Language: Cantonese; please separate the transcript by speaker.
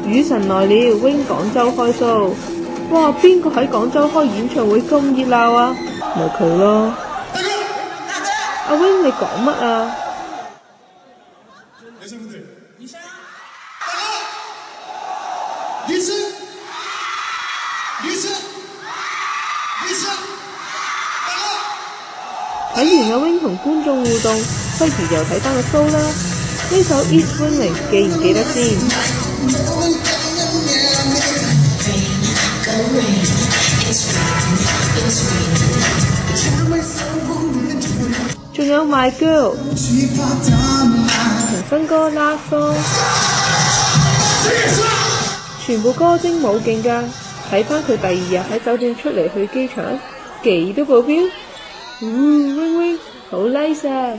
Speaker 1: 雨神來了 ，Wing 廣州開 show， 哇！邊個喺廣州開演唱會咁熱鬧啊？咪佢咯！阿 Wing 你講乜啊？睇完阿 Wing 同觀眾互動，不如又睇翻個 show 啦。呢首 It's Raining 記唔記得先？仲有 My Girl 同新歌 Last Song， 全部歌精冇勁㗎。睇翻佢第二日喺酒店出嚟去機場，幾多保鏢？Wing Wing 好 nice 啊！